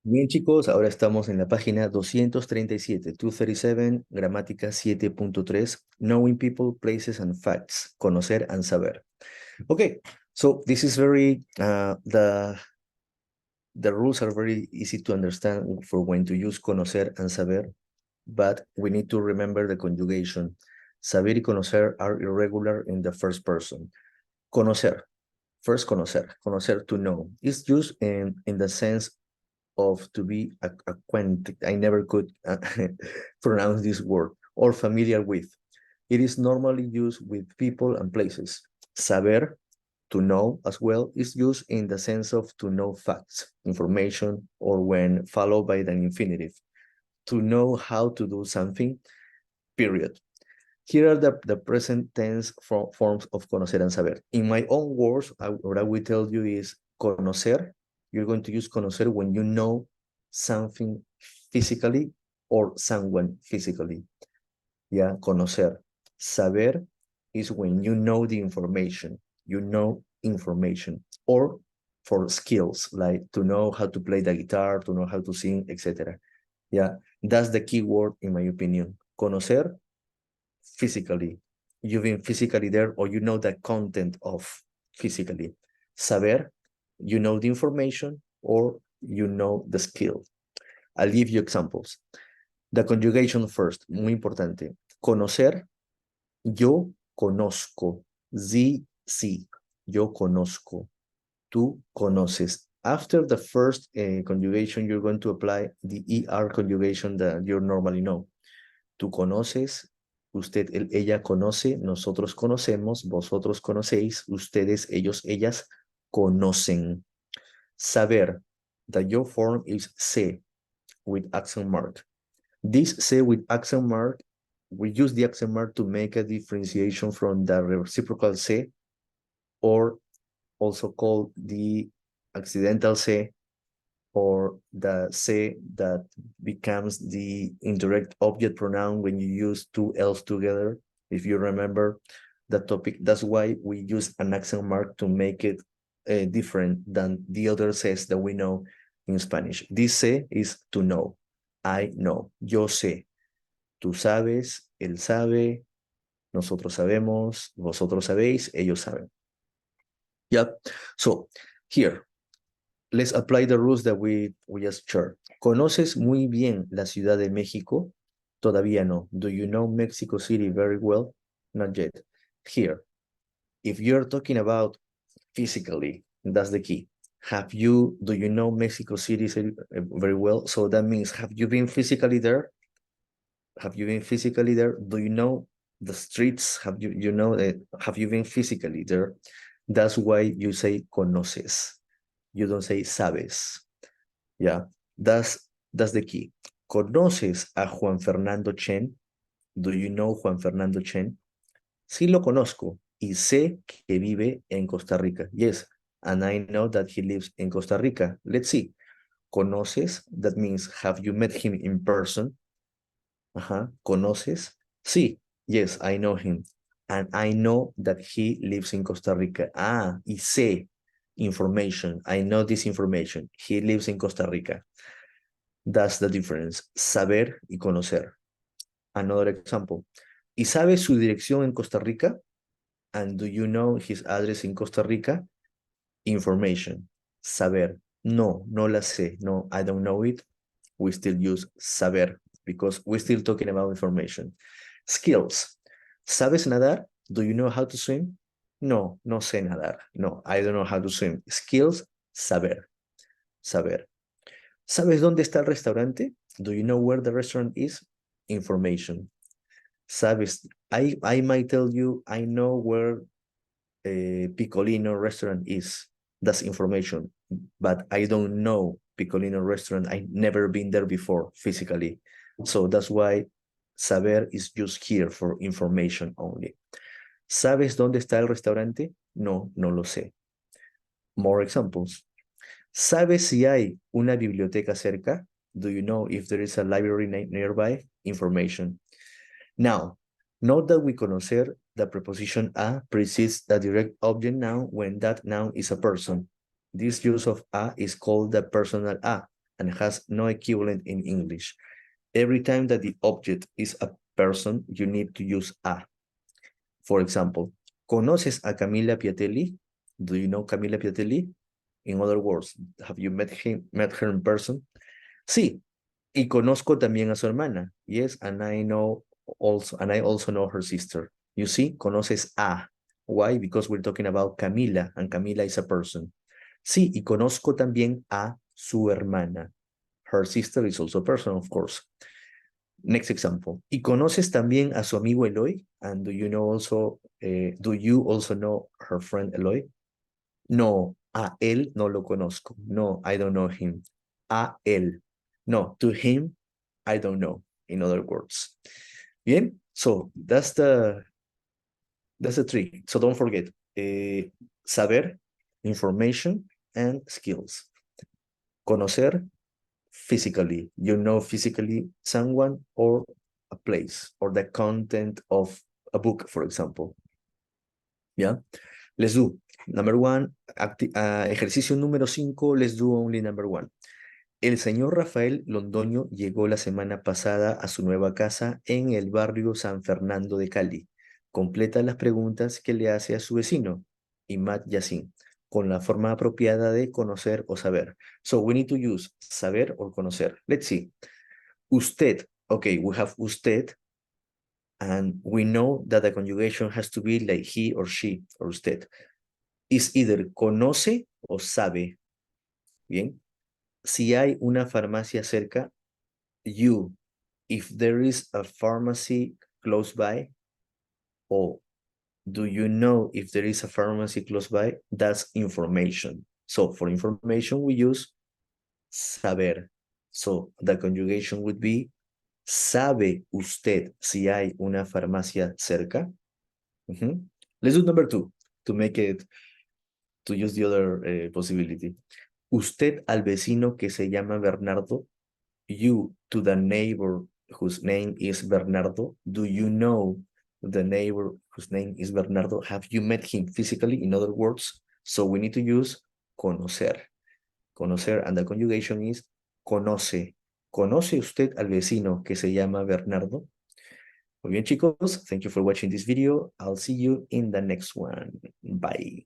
Bien, chicos, ahora estamos en la página 237, 237, gramática 7.3, Knowing People, Places and Facts, conocer and saber. Okay, so this is very, the rules are very easy to understand for when to use conocer and saber, but we need to remember the conjugation. Saber y conocer are irregular in the first person. Conocer, first conocer to know, is used in the sense of to be acquainted. I never could pronounce this word, or familiar with. It is normally used with people and places. Saber, to know as well, is used in the sense of to know facts, information, or when followed by the infinitive. To know how to do something, period. Here are the present tense forms of conocer and saber. In my own words, what I will tell you is conocer. You're going to use conocer when you know something physically or someone physically. Yeah, conocer. Saber is when you know the information. You know information. Or for skills, like to know how to play the guitar, to know how to sing, etc. Yeah, that's the key word in my opinion. Conocer, physically. You've been physically there, or you know the content of physically. Saber, you know the information or you know the skill. I'll give you examples. The conjugation first, muy importante. Conocer, yo conozco. Sí, yo conozco. Tú conoces. After the first conjugation, you're going to apply the ER conjugation that you normally know. Tú conoces, usted, él, ella conoce, nosotros conocemos, vosotros conocéis, ustedes, ellos, ellas conocen. Saber, the yo form is sé with accent mark. This sé with accent mark, we use the accent mark to make a differentiation from the reciprocal sé, or also called the accidental sé, or the say that becomes the indirect object pronoun when you use two L's together. If you remember the topic, that's why we use an accent mark to make it different than the other says that we know in Spanish. This say is to know. I know. Yo sé. Tú sabes, él sabe, nosotros sabemos, vosotros sabéis, ellos saben. Yeah. So here, let's apply the rules that we just shared. ¿Conoces muy bien la Ciudad de México? Todavía no. Do you know Mexico City very well? Not yet. Here, if you're talking about physically, that's the key. Do you know Mexico City very well? So that means, have you been physically there? Have you been physically there? Do you know the streets? Have you been physically there? That's why you say conoces. You don't say sabes. Yeah, that's the key. ¿Conoces a Juan Fernando Chen? Do you know Juan Fernando Chen? Sí lo conozco y sé que vive en Costa Rica. Yes, and I know that he lives in Costa Rica. Let's see. ¿Conoces? That means, have you met him in person? ¿Conoces? Sí, yes, I know him. And I know that he lives in Costa Rica. Y sé, information. I know this information. He lives in Costa Rica. That's the difference. Saber y conocer. Another example. ¿Y sabes su dirección en Costa Rica? And do you know his address in Costa Rica? Information. Saber. No, no la sé. No, I don't know it. We still use saber because we're still talking about information. Skills. ¿Sabes nadar? Do you know how to swim? No, no sé nadar. No, I don't know how to swim. Skills, saber. Saber. ¿Sabes dónde está el restaurante? Do you know where the restaurant is? Information. ¿Sabes? I might tell you, I know where Piccolino restaurant is. That's information. But I don't know Piccolino restaurant. I've never been there before physically. So that's why saber is used here for information only. ¿Sabes dónde está el restaurante? No, no lo sé. More examples. ¿Sabes si hay una biblioteca cerca? Do you know if there is a library nearby? Information. Now, note that we conocer, the preposition a precedes the direct object noun when that noun is a person. This use of a is called the personal a, and has no equivalent in English. Every time that the object is a person, you need to use a. For example, ¿conoces a Camila Piatelli? Do you know Camila Piatelli? In other words, have you met her in person? Sí, y conozco también a su hermana. Yes, and I also know her sister. You see, conoces a. Why? Because we're talking about Camila, and Camila is a person. Sí, y conozco también a su hermana. Her sister is also a person, of course. Next example. ¿Y conoces también a su amigo Eloy? And do you also know her friend Eloy? No, a él no lo conozco. No, I don't know him. A él. No, to him, I don't know, in other words. Bien, so that's the trick. So don't forget, saber, information, and skills. Conocer, physically. You know physically someone or a place or the content of a book, for example. Yeah. Let's do number one, ejercicio número 5, let's do only number 1. El señor Rafael Londoño llegó la semana pasada a su nueva casa en el barrio San Fernando de Cali. Completa las preguntas que le hace a su vecino, Imad Yassin, con la forma apropiada de conocer o saber. So we need to use saber or conocer. Let's see. Usted. Okay, we have usted. And we know that the conjugation has to be like he or she or usted. Is either conoce o sabe. Bien. Si hay una farmacia cerca, you. If there is a pharmacy close by, or do you know if there is a pharmacy close by? That's information. So for information, we use saber. So the conjugation would be, ¿sabe usted si hay una farmacia cerca? Let's do number 2 to make it, to use the other possibility. Usted al vecino que se llama Bernardo, you to the neighbor whose name is Bernardo, do you know the neighbor whose name is Bernardo? Have you met him physically, in other words? So we need to use conocer. Conocer, and the conjugation is conoce. ¿Conoce usted al vecino que se llama Bernardo? Muy bien, chicos. Thank you for watching this video. I'll see you in the next one. Bye.